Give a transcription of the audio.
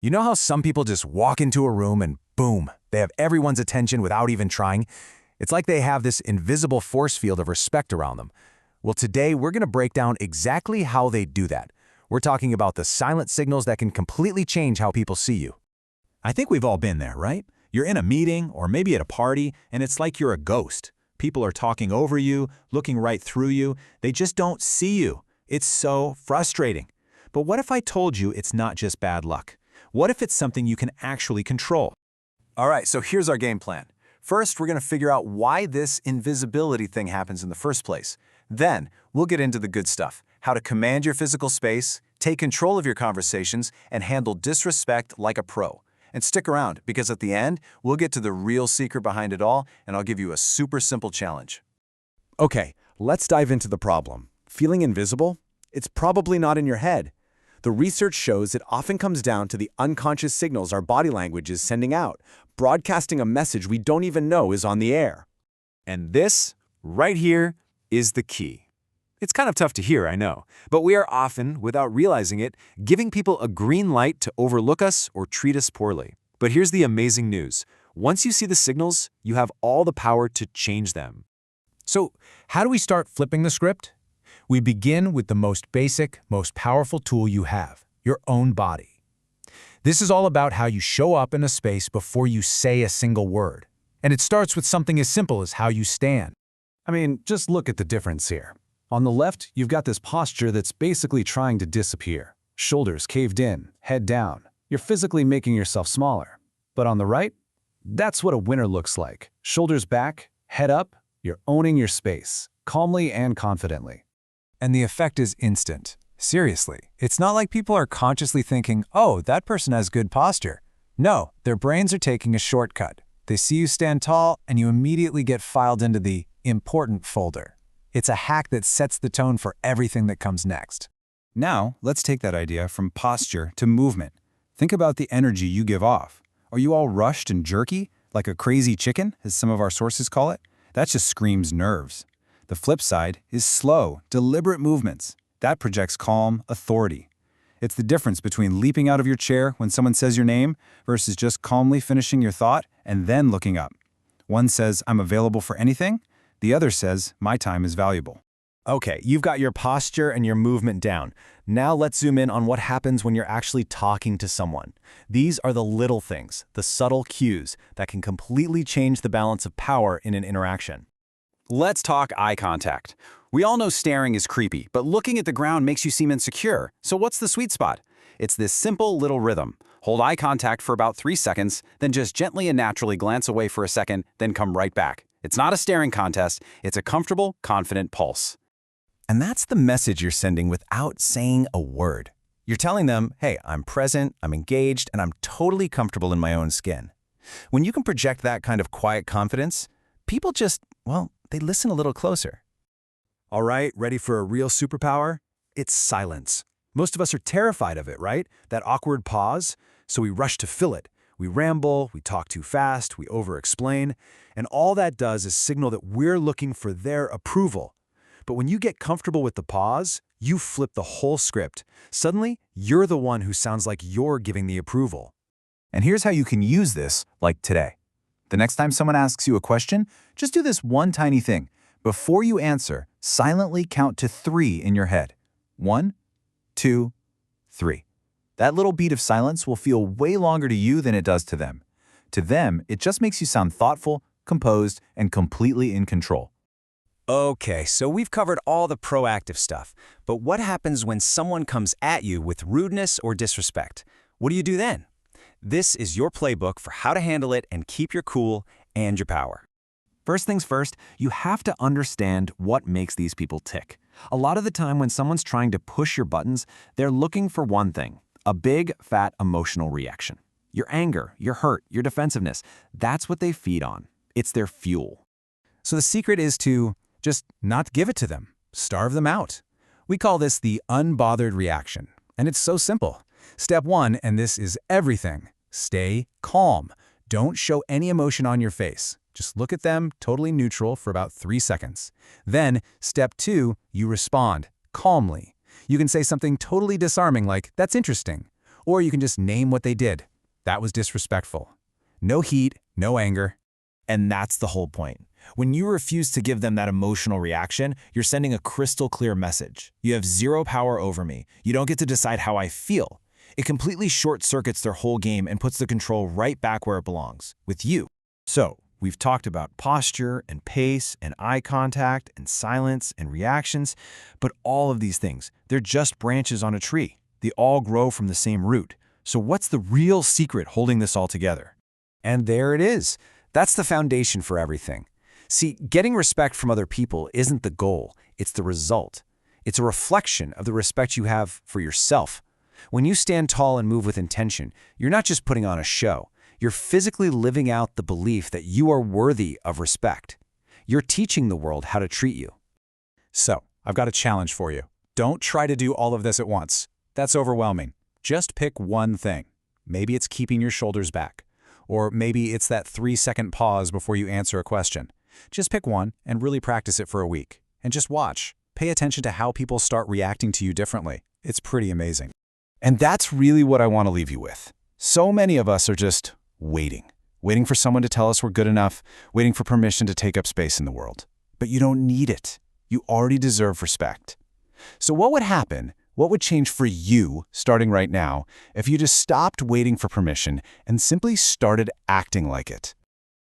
You know how some people just walk into a room and boom, they have everyone's attention without even trying? It's like they have this invisible force field of respect around them. Well, today we're going to break down exactly how they do that. We're talking about the silent signals that can completely change how people see you. I think we've all been there, right? You're in a meeting or maybe at a party, and it's like you're a ghost. People are talking over you, looking right through you. They just don't see you. It's so frustrating. But what if I told you it's not just bad luck? What if it's something you can actually control? All right, so here's our game plan. First, we're going to figure out why this invisibility thing happens in the first place. Then, we'll get into the good stuff, how to command your physical space, take control of your conversations, and handle disrespect like a pro. And stick around, because at the end, we'll get to the real secret behind it all, and I'll give you a super simple challenge. Okay, let's dive into the problem. Feeling invisible? It's probably not in your head. The research shows it often comes down to the unconscious signals our body language is sending out, broadcasting a message we don't even know is on the air. And this, right here, is the key. It's kind of tough to hear, I know, but we are often, without realizing it, giving people a green light to overlook us or treat us poorly. But here's the amazing news. Once you see the signals, you have all the power to change them. So, how do we start flipping the script? We begin with the most basic, most powerful tool you have, your own body. This is all about how you show up in a space before you say a single word. And it starts with something as simple as how you stand. I mean, just look at the difference here. On the left, you've got this posture that's basically trying to disappear. Shoulders caved in, head down. You're physically making yourself smaller. But on the right, that's what a winner looks like. Shoulders back, head up, you're owning your space, calmly and confidently. And the effect is instant. Seriously, it's not like people are consciously thinking, oh, that person has good posture. No, their brains are taking a shortcut. They see you stand tall, and you immediately get filed into the important folder. It's a hack that sets the tone for everything that comes next. Now, let's take that idea from posture to movement. Think about the energy you give off. Are you all rushed and jerky, like a crazy chicken, as some of our sources call it? That just screams nerves. The flip side is slow, deliberate movements. That projects calm, authority. It's the difference between leaping out of your chair when someone says your name versus just calmly finishing your thought and then looking up. One says, I'm available for anything. The other says, my time is valuable. Okay, you've got your posture and your movement down. Now let's zoom in on what happens when you're actually talking to someone. These are the little things, the subtle cues, that can completely change the balance of power in an interaction. Let's talk eye contact. We all know staring is creepy, but looking at the ground makes you seem insecure. So what's the sweet spot? It's this simple little rhythm. Hold eye contact for about 3 seconds, then just gently and naturally glance away for a second, then come right back. It's not a staring contest, it's a comfortable, confident pulse. And that's the message you're sending without saying a word. You're telling them, hey, I'm present, I'm engaged, and I'm totally comfortable in my own skin. When you can project that kind of quiet confidence, people just, well, they listen a little closer. All right, ready for a real superpower? It's silence. Most of us are terrified of it, right? That awkward pause. So we rush to fill it. We ramble, we talk too fast, we over-explain, and all that does is signal that we're looking for their approval. But when you get comfortable with the pause, you flip the whole script. Suddenly, you're the one who sounds like you're giving the approval. And here's how you can use this, like today. The next time someone asks you a question, just do this one tiny thing. Before you answer, silently count to 3 in your head. 1, 2, 3. That little beat of silence will feel way longer to you than it does to them. To them, it just makes you sound thoughtful, composed, and completely in control. Okay, so we've covered all the proactive stuff, but what happens when someone comes at you with rudeness or disrespect? What do you do then? This is your playbook for how to handle it and keep your cool and your power. First things first, you have to understand what makes these people tick. A lot of the time when someone's trying to push your buttons, they're looking for one thing, a big, fat emotional reaction. Your anger, your hurt, your defensiveness, that's what they feed on. It's their fuel. So the secret is to just not give it to them. Starve them out. We call this the unbothered reaction, and it's so simple. Step 1, and this is everything. Stay calm. Don't show any emotion on your face. Just look at them, totally neutral, for about 3 seconds. Then, step 2, you respond calmly. You can say something totally disarming like, that's interesting. Or you can just name what they did. That was disrespectful. No heat, no anger. And that's the whole point. When you refuse to give them that emotional reaction, you're sending a crystal clear message. You have zero power over me. You don't get to decide how I feel. It completely short-circuits their whole game and puts the control right back where it belongs, with you. So, we've talked about posture and pace and eye contact and silence and reactions, but all of these things, they're just branches on a tree. They all grow from the same root. So what's the real secret holding this all together? And there it is. That's the foundation for everything. See, getting respect from other people isn't the goal, it's the result. It's a reflection of the respect you have for yourself. When you stand tall and move with intention, you're not just putting on a show. You're physically living out the belief that you are worthy of respect. You're teaching the world how to treat you. So, I've got a challenge for you. Don't try to do all of this at once. That's overwhelming. Just pick one thing. Maybe it's keeping your shoulders back. Or maybe it's that 3-second pause before you answer a question. Just pick one and really practice it for a week. And just watch. Pay attention to how people start reacting to you differently. It's pretty amazing. And that's really what I want to leave you with. So many of us are just waiting for someone to tell us we're good enough, waiting for permission to take up space in the world. But you don't need it. You already deserve respect. So what would happen, what would change for you, starting right now, if you just stopped waiting for permission and simply started acting like it?